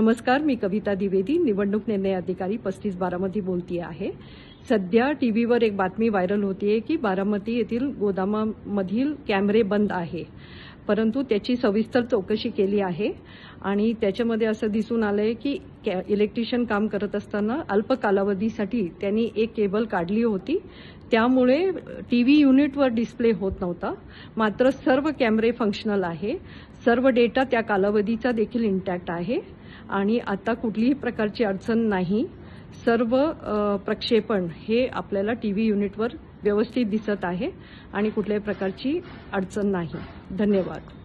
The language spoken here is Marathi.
नमस्कार, मी कविता द्विवेदी, निवडणूक निर्णय अधिकारी 35 बारामती बोलते आहे। सध्या टीव्हीवर एक बातमी व्हायरल होतीये की बारामती येथील गोदामामधील कॅमेरे बंद आहे, परंतु त्याची सविस्तर चौकशी केली आहे आणि त्याच्यामध्ये असं दिसून आलंय की इलेक्ट्रिशियन काम करत असताना अल्प कालावधीसाठी त्यांनी एक केबल काढली होती, त्यामुळे टीव्ही युनिटवर डिस्प्ले होत नव्हता। मात्र सर्व कॅमेरे फंक्शनल आहे, सर्व डेटा त्या कालावधीचा देखील इंटॅक्ट आहे आणि आता कुठलीही प्रकारची अडचण नाही। सर्व प्रक्षेपण हे आपल्याला टीव्ही युनिटवर व्यवस्थित दिसत आहे आणि कुठल्याही प्रकारची अडचण नाही। धन्यवाद।